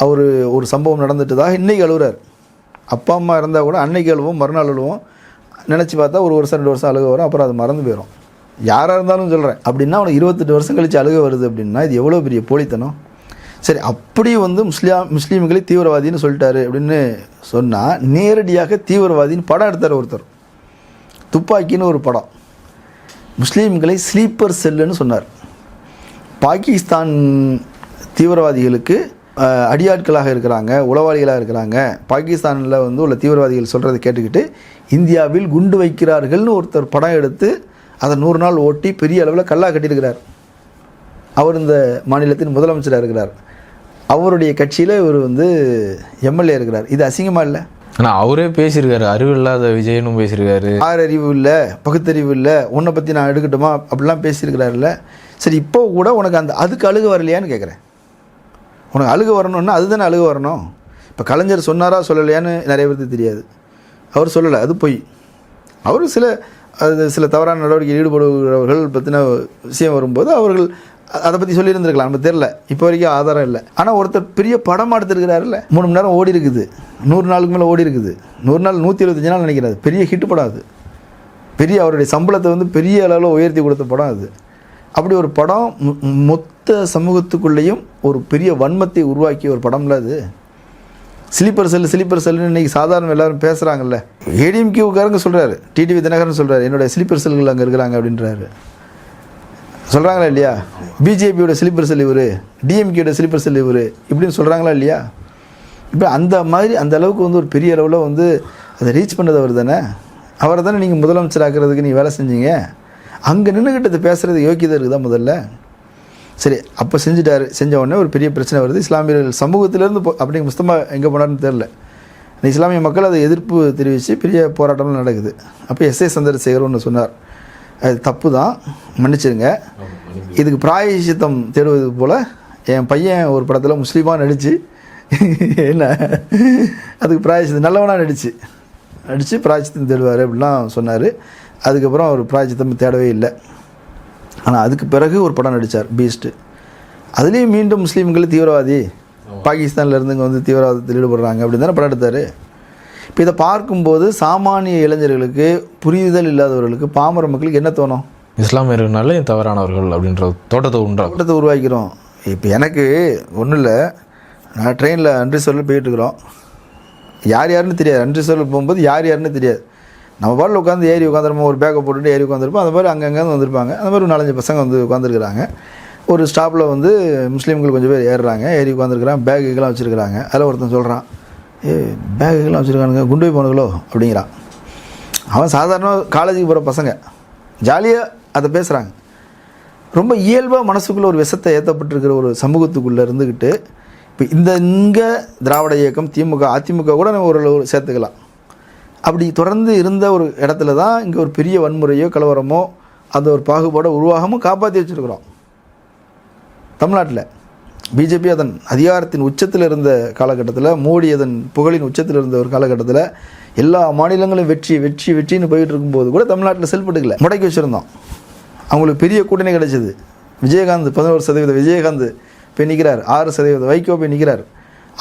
அவர் ஒரு சம்பவம் நடந்துட்டதாக இன்றைக்கி அழுகிறார். அப்பா அம்மா இருந்தால் கூட அன்னைக்கு அழுவோம், மறுநாள் அழுவோம். நினச்சி பார்த்தா 1 வருஷம் 2 வருஷம் அழுக வரும், அப்புறம் அது மறந்து போயிடும். யாராக இருந்தாலும் சொல்கிறேன். அப்படின்னா அவனுக்கு 28 வருஷம் கழித்து அழுக வருது அப்படின்னா இது எவ்வளோ பெரிய போலித்தனம். சரி, அப்படி வந்து முஸ்லீம்களை தீவிரவாதின்னு சொல்லிட்டாரு அப்படின்னு சொன்னால் நேரடியாக தீவிரவாதின்னு படம் எடுத்தார் ஒருத்தர். துப்பாக்கின்னு ஒரு படம். முஸ்லீம்களை ஸ்லீப்பர் செல்லுன்னு சொன்னார். பாகிஸ்தான் தீவிரவாதிகளுக்கு அடியாட்களாக இருக்கிறாங்க, உளவாளிகளாக இருக்கிறாங்க. பாகிஸ்தானில் வந்து உள்ள தீவிரவாதிகள் சொல்கிறத கேட்டுக்கிட்டு இந்தியாவில் குண்டு வைக்கிறார்கள்னு ஒருத்தர் படம் எடுத்து அதை 100 நாள் ஓட்டி பெரிய அளவில் கல்லா கட்டியிருக்கிறார். அவர் இந்த மாநிலத்தின் முதலமைச்சராக இருக்கிறார். அவருடைய கட்சியில் இவர் வந்து எம்எல்ஏ இருக்கிறார். இது அசிங்கமாக இல்லை? ஆனால் அவரே பேசியிருக்காரு, அறிவு இல்லாத விஜயனும் பேசியிருக்காரு. அறிவு இல்லை, பகுத்தறிவு இல்லை, உன்னை பற்றி நான் எடுக்கட்டுமா அப்படிலாம் பேசியிருக்கிறாருல்ல. சரி, இப்போ கூட உனக்கு அதுக்கு அழுக வரலையான்னு கேட்குறேன். உனக்கு அழுக வரணும்னா அதுதானே அழுக வரணும். இப்போ கலைஞர் சொன்னாரா சொல்லலையான்னு நிறைய பேருக்கு தெரியாது. அவர் சொல்லலை, அது பொய். அவர் சில தவறான நடவடிக்கையில் ஈடுபடுகிறவர்கள் பற்றின விஷயம் வரும்போது அவர்கள் அதை பற்றி சொல்லியிருந்துருக்கலாம், நம்ம தெரில. இப்போ வரைக்கும் ஆதாரம் இல்லை. ஆனால் ஒருத்தர் பெரிய படமாக எடுத்துருக்கிறாருல்ல, 3 மணி நேரம் ஓடி இருக்குது, 100 நாளுக்கு மேலே ஓடி இருக்குது. 100 நாள் 125 நாள் நினைக்கிறாரு. பெரிய ஹிட் படம் அது. பெரிய அவருடைய சம்பளத்தை வந்து பெரிய அளவில் உயர்த்தி கொடுத்த படம் அது. அப்படி ஒரு படம் மொத்த சமூகத்துக்குள்ளேயும் ஒரு பெரிய வன்மத்தை உருவாக்கிய ஒரு படம்ல அது. ஸ்லீப்பர் செல்லுன்னு இன்றைக்கி சாதாரண எல்லோரும் பேசுகிறாங்கல்ல. ஏடிஎம்கேவுக்காரங்க சொல்கிறாரு, டிடிவி தினகரன் சொல்கிறாரு, என்னுடைய ஸ்லீப்பர் செல்கள் அங்கே இருக்கிறாங்க அப்படின்றாரு. சொல்கிறாங்களா இல்லையா? பிஜேபியோட ஸ்லீப்பர் செல் இவர், டிஎம்கேயோட ஸ்லீப்பர் செல் இவர், இப்படின்னு சொல்கிறாங்களா இல்லையா? இப்போ அந்த மாதிரி அந்த அளவுக்கு வந்து ஒரு பெரிய அளவில் வந்து அதை ரீச் பண்ணது அவர் தானே. அவரை தானே நீங்கள் முதலமைச்சராக்கிறதுக்கு நீங்கள் வேலை செஞ்சீங்க. அங்கே நின்றுக்கிட்ட பேசுகிறது யோக்கியதை இருக்குதா முதல்ல? சரி, அப்போ செஞ்சுட்டாரு. செஞ்ச உடனே ஒரு பெரிய பிரச்சனை வருது. இஸ்லாமியர்கள் சமூகத்திலேருந்து அப்படிங்க முஸ்தமா எங்கே போனார்னு தெரில. இந்த இஸ்லாமிய மக்கள் அதை எதிர்ப்பு தெரிவித்து பெரிய போராட்டம்லாம் நடக்குது. அப்போ எஸ்ஏ சந்திரசேகர் ஒன்று சொன்னார், அது தப்பு தான், மன்னிச்சிருங்க. இதுக்கு பிராயசித்தம் தேடுவது போல் என் பையன் ஒரு படத்தில் முஸ்லீமாக நடித்து என்ன அதுக்கு பிராயசித்தம் நல்லவனாக நடித்து பிராயசித்தம் தேடுவார் அப்படிலாம் சொன்னார். அதுக்கப்புறம் அவர் பிராயசித்தம் தேடவே இல்லை. ஆனால் அதுக்கு பிறகு ஒரு படம் நடித்தார், பீஸ்ட்டு. அதுலேயும் மீண்டும் முஸ்லீம்கள் தீவிரவாதி, பாகிஸ்தானில் இருந்து இங்கே வந்து தீவிரவாதத்தில் ஈடுபடுறாங்க அப்படின்னு தானே படம் எடுத்தார். இப்போ இதை பார்க்கும்போது சாமானிய இளைஞர்களுக்கு, புரிதல் இல்லாதவர்களுக்கு, பாமர மக்களுக்கு என்ன தோணும்? இஸ்லாமியர்கள்னாலே தவறானவர்கள் அப்படின்ற தோட்டத்தை உருவாக்கிறோம். இப்போ எனக்கு ஒன்றும் இல்லை, நான் ட்ரெயினில் அன்ரிசர்வில் போயிட்டுருக்குறோம். யாருன்னு தெரியாது. அன்ரிசர்வில் போகும்போது யாருன்னு தெரியாது. நம்ம பாட்டில் உட்காந்து ஏறி உட்காந்துருப்போம், ஒரு பேக்கை போட்டுட்டு ஏறி உட்காந்துருப்போம். அந்த மாதிரி அங்கங்கேருந்து வந்திருப்பாங்க. அந்த மாதிரி ஒரு 4-5 பசங்க வந்து உட்காந்துருக்குறாங்க. ஒரு ஸ்டாப்பில் வந்து முஸ்லீம்கள் கொஞ்சம் பேர் ஏறுறாங்க, ஏறி உட்காந்துருக்குறாங்க, பேக்குகள்லாம் வச்சுருக்குறாங்க. அதில் ஒருத்தன் சொல்கிறான், பேக்குகள்லாம் வச்சுருக்கானுங்க, குண்டு போய் போனுங்களோ அப்படிங்கிறான். அவன் சாதாரண காலேஜுக்கு போகிற பசங்க ஜாலியாக அதை பேசுகிறாங்க. ரொம்ப இயல்பாக மனசுக்குள்ளே ஒரு விஷத்தை ஏற்றப்பட்டிருக்கிற ஒரு சமூகத்துக்குள்ளே இருந்துக்கிட்டு இப்போ இங்கே திராவிட இயக்கம், திமுக, அதிமுக கூட நம்ம ஒரு சேர்த்துக்கலாம். அப்படி தொடர்ந்து இருந்த ஒரு இடத்துல தான் இங்கே ஒரு பெரிய வன்முறையோ கலவரமோ அந்த ஒரு பாகுபாடோ உருவாகமும் காப்பாற்றி வச்சுருக்கிறோம். தமிழ்நாட்டில் பிஜேபி அதன் அதிகாரத்தின் உச்சத்தில் இருந்த காலகட்டத்தில், மோடி அதன் புகழின் உச்சத்தில் இருந்த ஒரு காலகட்டத்தில் எல்லா மாநிலங்களும் வெற்றி வெற்றி வெற்றின்னு போயிட்டு இருக்கும்போது கூட தமிழ்நாட்டில் செல்பட்டுக்கல, முடக்கி வச்சுருந்தோம். அவங்களுக்கு பெரிய கூட்டணி கிடைச்சிது. விஜயகாந்த் 11% விஜயகாந்த் போய் நிற்கிறார், 6% வைகோ போய் நிற்கிறார்,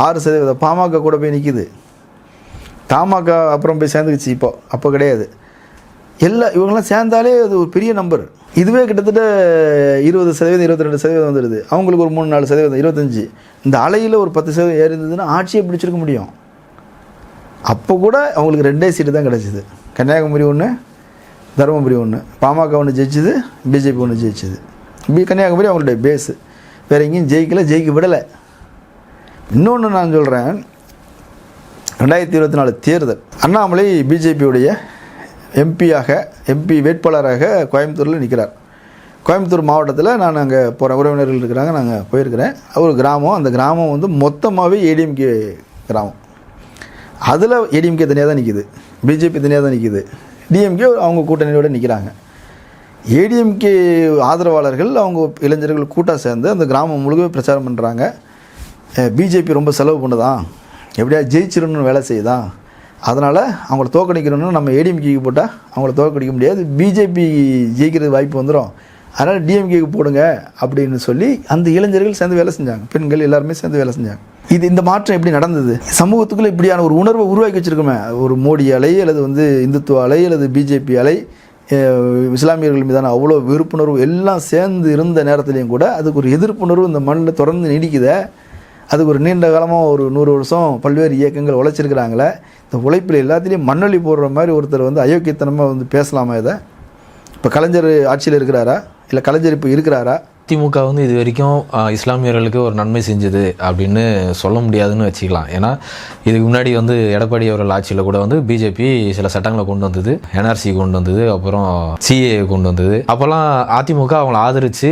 6% பாமக கூட போய் நிற்கிது. தமாக அப்புறம் போய் சேர்ந்துக்குச்சு. அப்போ கிடையாது. இவங்கெல்லாம் சேர்ந்தாலே அது ஒரு பெரிய நம்பர். இதுவே கிட்டத்தட்ட 20%, 22% வந்துடுது. அவங்களுக்கு ஒரு 3-4%, 25. இந்த அலையில் ஒரு 10% ஏறி இருந்ததுன்னா ஆட்சியை பிடிச்சிருக்க முடியும். அப்போ கூட அவங்களுக்கு 2 சீட்டு தான் கிடச்சிது. கன்னியாகுமரி ஒன்று, தருமபுரி ஒன்று. பாமக ஒன்று ஜெயிச்சுது, பிஜேபி ஒன்று ஜெயிச்சுது. கன்னியாகுமரி அவங்களுடைய பேஸு. வேறு எங்கேயும் ஜெயிக்க விடலை. இன்னொன்று நான் சொல்கிறேன், 2024 தேர்தல் அண்ணாமலை பிஜேபியுடைய எம்பி வேட்பாளராக கோயம்புத்தூரில் நிற்கிறார். கோயம்புத்தூர் மாவட்டத்தில் நான் அங்கே போகிற உறவினர்கள் இருக்கிறாங்க, நாங்கள் போயிருக்கிறேன். ஒரு கிராமம், அந்த கிராமம் வந்து மொத்தமாகவே ஏடிஎம்கே கிராமம். அதில் ஏடிஎம்கே தனியாக தான் நிற்கிது, பிஜேபி தனியாக தான் நிற்கிது, டிஎம்கே அவங்க கூட்டணியோடு நிற்கிறாங்க. ஏடிஎம்கே ஆதரவாளர்கள் அவங்க இளைஞர்கள் கூட்டாக சேர்ந்து அந்த கிராமம் முழுக்க பிரச்சாரம் பண்ணுறாங்க. பிஜேபி ரொம்ப செலவு பண்ணுதான், எப்படியா ஜெயிச்சிடணும்னு வேலை செய்யுதான், அதனால் அவங்கள தோற்கடிக்கணும்னு நம்ம ஏடிஎம்கேக்கு போட்டால் அவங்கள தோற்கடிக்க முடியாது, பிஜேபி ஜெயிக்கிறது வாய்ப்பு வந்துடும், அதனால் டிஎம்கேக்கு போடுங்க அப்படின்னு சொல்லி அந்த இளைஞர்கள் சேர்ந்து வேலை செஞ்சாங்க. பெண்கள் எல்லாருமே சேர்ந்து வேலை செஞ்சாங்க. இந்த மாற்றம் எப்படி நடந்தது? சமூகத்துக்குள்ளே இப்படியான ஒரு உணர்வை உருவாக்கி வச்சுருக்கோமே, ஒரு மோடி அலை அல்லது வந்து இந்துத்துவ அலை அல்லது பிஜேபி அலை, இஸ்லாமியர்கள் மீதான அவ்வளோ வெறுப்புணர்வு எல்லாம் சேர்ந்து இருந்த நேரத்துலையும் கூட அதுக்கு ஒரு எதிர்ப்புணர்வு இந்த மண்ணில் தொடர்ந்து நீடிக்குதே. அதுக்கு ஒரு நீண்ட காலமாக ஒரு 100 வருஷம் பல்வேறு இயக்கங்கள் உழைச்சிருக்கிறாங்களே. இந்த உழைப்பில் எல்லாத்துலேயும் மண்ணொலி போடுற மாதிரி ஒருத்தர் வந்து அயோக்கியத்தனமாக வந்து பேசலாமா? இதை இப்போ கலைஞர் ஆட்சியில் இருக்கிறாரா, இல்லை கலைஞர் இப்போ இருக்கிறாரா? திமுக வந்து இது வரைக்கும் இஸ்லாமியர்களுக்கு ஒரு நன்மை செஞ்சது அப்படின்னு சொல்ல முடியாதுன்னு வச்சுக்கலாம். ஏன்னா இதுக்கு முன்னாடி வந்து எடப்பாடி அவர்கள் ஆட்சியில் கூட வந்து பிஜேபி சில சட்டங்களை கொண்டு வந்தது, என்ஆர்சி கொண்டு வந்தது, அப்புறம் சிஏ கொண்டு வந்தது. அப்போல்லாம் அதிமுக அவங்கள ஆதரித்து,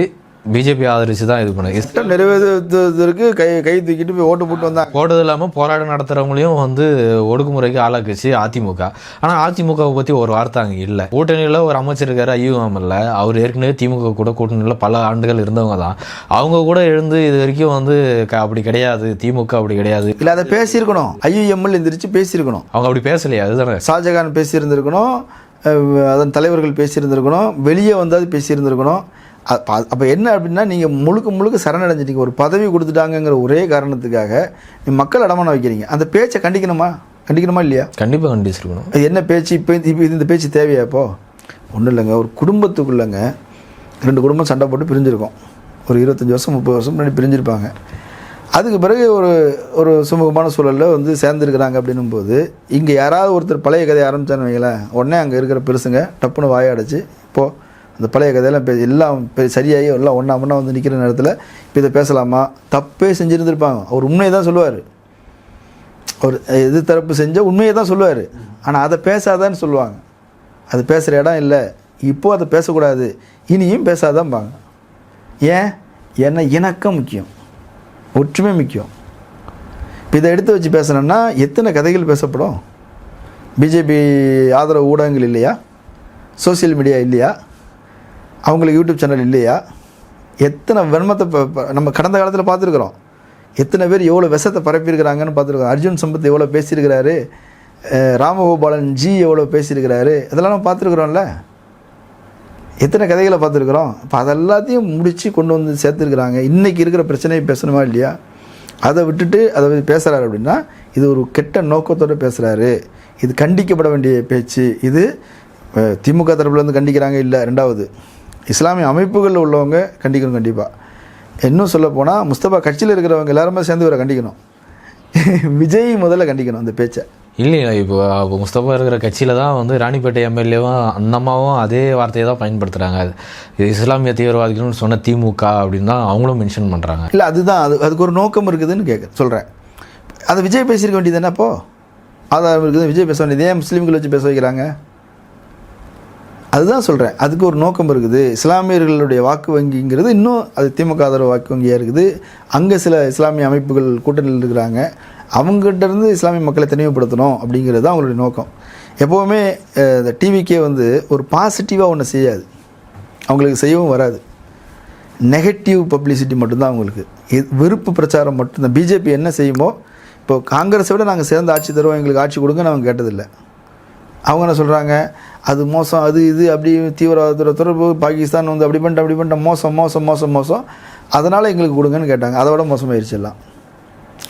பிஜேபி ஆதரிச்சு தான் இது பண்ண இஷ்டம் நிறைவேற்றுவதற்கு கை தூக்கிட்டு போய் ஓட்டு போட்டு வந்தாங்க. போட்டது இல்லாமல் போராட்டம் நடத்துகிறவங்களையும் வந்து ஒடுக்குமுறைக்கு ஆளாக்குச்சு அதிமுக. ஆனால் அதிமுகவை பற்றி ஒரு வார்த்தை அங்கே இல்லை. கூட்டணியில் ஒரு அமைச்சர் இருக்காரு, ஐயூஎம்எல்ல, அவர் ஏற்கனவே திமுக கூட கூட்டணியில் பல ஆண்டுகள் இருந்தவங்க தான். அவங்க கூட எழுந்து இது வரைக்கும் வந்து அப்படி கிடையாது, திமுக அப்படி கிடையாது, இல்லை அதை பேசியிருக்கணும். ஐயூஎம்எல் எந்திரிச்சு பேசியிருக்கணும். அவங்க அப்படி பேசலையா? அதுதானே ஷாஜகான் பேசியிருந்திருக்கணும், அதன் தலைவர்கள் பேசியிருந்திருக்கணும், வெளியே வந்தாது பேசியிருந்திருக்கணும். அப்போ என்ன அப்படின்னா, நீங்கள் முழுக்க சரணடைஞ்சிட்டீங்க. ஒரு பதவி கொடுத்துட்டாங்கங்கிற ஒரே காரணத்துக்காக நீ மக்கள் அடமான வைக்கிறீங்க. அந்த பேச்சை கண்டிக்கணுமா இல்லையா? கண்டிப்பாக கண்டிச்சிருக்கணும். அது என்ன பேச்சு? இப்போ இந்த பேச்சு தேவையா? இப்போது ஒன்றும் இல்லைங்க, ஒரு குடும்பத்துக்குள்ளேங்க 2 குடும்பம் சண்டை போட்டு பிரிஞ்சிருக்கோம். ஒரு 25 வருஷம் 30 வருஷம் முன்னாடி பிரிஞ்சிருப்பாங்க. அதுக்கு பிறகு ஒரு சுமூகமான சூழலில் வந்து சேர்ந்துருக்கிறாங்க. அப்படின்னும் போது இங்கே யாராவது ஒருத்தர் பழைய கதையை ஆரம்பித்தான்னு வைங்களேன், உடனே அங்கே இருக்கிற பெருசுங்க டப்புன்னு வாயாடிச்சு இப்போது அந்த பழைய கதையெல்லாம் எல்லாம் சரியாகி எல்லாம் ஒன்றா வந்து நிற்கிற நேரத்தில் இப்போ இதை பேசலாமா? தப்பே செஞ்சுருந்துருப்பாங்க. அவர் உண்மையை தான் சொல்லுவார், அவர் எது தரப்பு செஞ்சால் உண்மையை தான் சொல்லுவார். ஆனால் அதை பேசாதான்னு சொல்லுவாங்க. அது பேசுகிற இடம் இல்லை, இப்போது அதை பேசக்கூடாது, இனியும் பேசாதான்பாங்க. ஏன்னா இணக்கம் முக்கியம், ஒற்றுமை முக்கியம். இப்போ இதை எடுத்து வச்சு பேசணுன்னா எத்தனை கதைகள் பேசப்படும்? பிஜேபி ஆதரவு ஊடகங்கள் இல்லையா? சோசியல் மீடியா இல்லையா? அவங்களுக்கு யூடியூப் சேனல் இல்லையா? எத்தனை வன்மத்தை நம்ம கடந்த காலத்தில் பார்த்துருக்குறோம். எத்தனை பேர் எவ்வளோ விஷத்தை பரப்பியிருக்கிறாங்கன்னு பார்த்துருக்கோம். அர்ஜுன் சம்பத் எவ்வளோ பேசியிருக்கிறாரு, ராமகோபாலன் ஜி எவ்வளோ பேசியிருக்கிறாரு, அதெல்லாம் நம்ம பார்த்துருக்குறோம்ல. எத்தனை கதைகளை பார்த்துருக்குறோம். இப்போ அதெல்லாத்தையும் முடித்து கொண்டு வந்து சேர்த்துருக்குறாங்க. இன்றைக்கி இருக்கிற பிரச்சனையை பேசணுமா இல்லையா? அதை விட்டுட்டு அதை பற்றி பேசுகிறாரு அப்படின்னா இது ஒரு கெட்ட நோக்கத்தோடு பேசுகிறாரு. இது கண்டிக்கப்பட வேண்டிய பேச்சு. இது திமுக தரப்புலேருந்து கண்டிக்கிறாங்க இல்லை. ரெண்டாவது இஸ்லாமிய அமைப்புகளில் உள்ளவங்க கண்டிக்கணும் கண்டிப்பாக. இன்னும் சொல்ல போனால் முஸ்தபா கட்சியில் இருக்கிறவங்க எல்லாருமே சேர்ந்து இவரை கண்டிக்கணும். விஜய் முதல்ல கண்டிக்கணும் அந்த பேச்சை. இல்லையா, இப்போ முஸ்தபா இருக்கிற கட்சியில் தான் வந்து ராணிப்பேட்டை எம்எல்ஏவும் அந்தம்மாவும் அதே வார்த்தையை தான் பயன்படுத்துகிறாங்க. இது இஸ்லாமிய தீவிரவாதிகள்னு சொன்ன திமுக அப்படின்னு தான் அவங்களும் மென்ஷன் பண்ணுறாங்க. இல்லை அதுதான் அதுக்கு ஒரு நோக்கம் இருக்குதுன்னு சொல்கிறேன். அதை விஜய் பேசியிருக்க வேண்டியது என்ன? அப்போது ஆதாரம் இருக்குது, விஜய் பேச வேண்டியது. ஏன் முஸ்லீம்களை வச்சு பேச வைக்கிறாங்க? அதுதான் சொல்கிறேன். அதுக்கு ஒரு நோக்கம் இருக்குது. இஸ்லாமியர்களுடைய வாக்கு வங்கிங்கிறது இன்னும் அது திமுக ஆதரவு வாக்கு வங்கியாக இருக்குது. அங்கே சில இஸ்லாமிய அமைப்புகள் கூட்டணியில் இருக்கிறாங்க. அவங்ககிட்ட இருந்து இஸ்லாமிய மக்களை தனிமைப்படுத்தணும் அப்படிங்கிறது தான் அவங்களுடைய நோக்கம். எப்போவுமே இந்த டிவிக்கே வந்து ஒரு பாசிட்டிவாக ஒன்று செய்யாது, அவங்களுக்கு செய்யவும் வராது. நெகட்டிவ் பப்ளிசிட்டி மட்டும்தான் அவங்களுக்கு. வெறுப்பு பிரச்சாரம் மட்டும்தான். பிஜேபி என்ன செய்யுமோ, இப்போ காங்கிரஸை விட நாங்கள் சேர்ந்து ஆட்சி தருவோம், எங்களுக்கு ஆட்சி கொடுங்கன்னு அவங்க கேட்டதில்லை. அவங்க என்ன சொல்கிறாங்க, அது மோசம், அது இது அப்படி தீவிரவாதத்தோட தொடர்பு, பாகிஸ்தான் வந்து அப்படி பண்ணிட்டேன் மோசம் மோசம் மோசம் மோசம், அதனால் எங்களுக்கு கொடுங்கன்னு கேட்டாங்க. அதை விட மோசமாயிருச்சு எல்லாம்.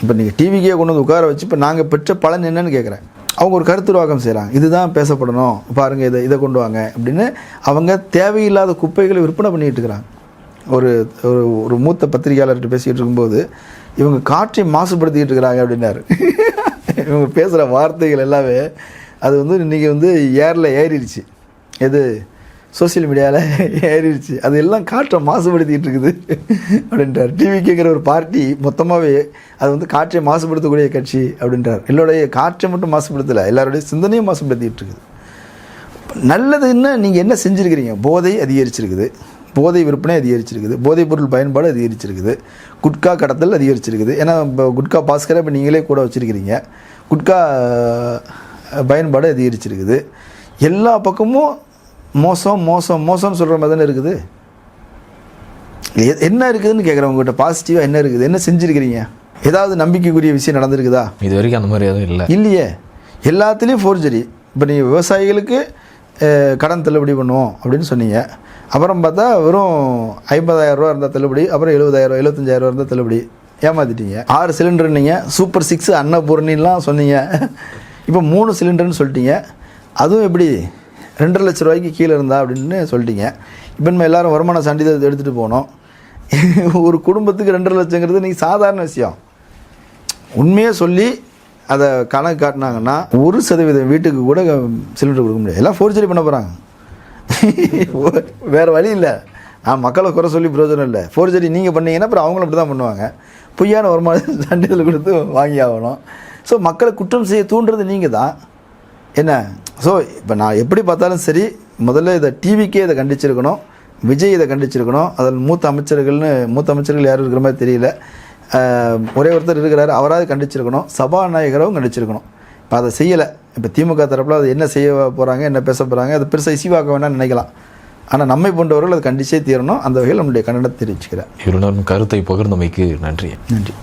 இப்போ நீங்கள் டிவிக்கே கொண்டு வந்து உட்கார வச்சு இப்போ நாங்கள் பெற்ற பலன் என்னன்னு கேட்குறேன். அவங்க ஒரு கருத்துருவாக்கம் செய்கிறாங்க. இதுதான் பேசப்படணும், பாருங்கள் இதை கொண்டு வாங்க அப்படின்னு. அவங்க தேவையில்லாத குப்பைகளை விற்பனை பண்ணிகிட்டு இருக்கிறாங்க. ஒரு மூத்த பத்திரிகையாளர்கிட்ட பேசிக்கிட்டு இருக்கும்போது இவங்க காற்றை மாசுபடுத்திக்கிட்டு இருக்கிறாங்க அப்படின்னாரு. இவங்க பேசுகிற வார்த்தைகள் எல்லாமே அது வந்து இன்றைக்கி வந்து ஏரில் ஏறிடுச்சு. எது சோசியல் மீடியாவில் ஏறிடுச்சு. அது எல்லாம் காற்றை மாசுபடுத்திக்கிட்டு இருக்குது அப்படின்றார். டிவிக்குங்கிற ஒரு பார்ட்டி மொத்தமாகவே அது வந்து காற்றை மாசுபடுத்தக்கூடிய கட்சி அப்படின்றார். எல்லோடைய காற்றை மட்டும் மாசுபடுத்தலை, எல்லாருடைய சிந்தனையும் மாசுபடுத்திக்கிட்டு இருக்குது. நல்லதுன்னு நீங்கள் என்ன செஞ்சுருக்கிறீங்க? போதை அதிகரிச்சிருக்குது, போதை விற்பனை அதிகரிச்சிருக்குது, போதைப் பொருள் பயன்பாடு அதிகரிச்சிருக்குது, குட்கா கடத்தல் அதிகரிச்சிருக்குது. ஏன்னா இப்போ குட்கா பாஸ்கரை இப்போ நீங்களே கூட வச்சுருக்கிறீங்க. குட்கா பயன்பாடு அதிகரிச்சிருக்குது. எல்லா பக்கமும் மோசம் மோசம் மோசம்னு சொல்கிற மாதிரி தானே இருக்குது. என்ன இருக்குதுன்னு கேட்குறேன். உங்கள்கிட்ட பாசிட்டிவாக என்ன இருக்குது? என்ன செஞ்சுருக்கிறீங்க? ஏதாவது நம்பிக்கைக்குரிய விஷயம் நடந்திருக்குதா? இது வரைக்கும் அந்த மாதிரி எதுவும் இல்லை. இல்லையே, எல்லாத்துலேயும் ஃபோர்ஜரி. இப்போ நீங்கள் விவசாயிகளுக்கு கடன் தள்ளுபடி பண்ணுவோம் அப்படின்னு சொன்னீங்க. அப்புறம் பார்த்தா வெறும் 50,000 ரூபா இருந்தால் தள்ளுபடி, அப்புறம் 70,000 75,000 ரூபா இருந்தால் தள்ளுபடி. ஏமாற்றிட்டீங்க. 6 சிலிண்டர்னீங்க, சூப்பர் 6 அன்னபூர்ணிலாம் சொன்னீங்க. இப்போ 3 சிலிண்டர்னு சொல்லிட்டீங்க. அதுவும் எப்படி 2.5 லட்ச ரூபாய்க்கு கீழே இருந்தா அப்படின்னு சொல்லிட்டீங்க. இப்போ நம்ம எல்லோரும் வருமான சான்றிதழ் எடுத்துகிட்டு போனோம். ஒரு குடும்பத்துக்கு 2.5 லட்சங்கிறது நீங்கள் சாதாரண விஷயம். உண்மையாக சொல்லி அதை கணக்கு காட்டினாங்கன்னா 1% வீட்டுக்கு கூட சிலிண்டர் கொடுக்க முடியாது. எல்லாம் ஃபோர்ஜரி பண்ண போகிறாங்க. வேறு வழி இல்லை. நான் மக்களை குறை சொல்லி பிரயோஜனம் இல்லை. ஃபோர்ஜரி நீங்கள் பண்ணீங்கன்னா அப்புறம் அவங்களும் அப்படி தான் பண்ணுவாங்க. பொய்யான வருமான சான்றிதழ் கொடுத்து வாங்கி ஆகணும். ஸோ மக்களை குற்றம் செய்ய தூண்டுறது நீங்கள் தான். என்ன? ஸோ இப்போ நான் எப்படி பார்த்தாலும் சரி, முதல்ல இதை டிவிக்கே இதை கண்டிச்சிருக்கணும், விஜய் இதை கண்டிச்சிருக்கணும். அதில் மூத்த அமைச்சர்கள் யாரும் இருக்கிற மாதிரி தெரியல. ஒரே ஒருத்தர் இருக்கிறாரு, அவராது கண்டிச்சிருக்கணும். சபாநாயகரும் கண்டிச்சிருக்கணும். இப்போ அதை செய்யலை. இப்போ திமுக தரப்பில் அது என்ன செய்ய போகிறாங்க, என்ன பேச போகிறாங்க, அது பெருசாக இசிவாக்க வேணாம்னு நினைக்கலாம். ஆனால் நம்மை போன்றவர்கள் அது கண்டிச்சே தீரணும். அந்த வகையில் நம்முடைய கண்டனத்தை தெரிவிச்சுக்கிறேன். இவ்வளோ கருத்தை பகிர்ந்தமைக்கு நன்றி. நன்றி.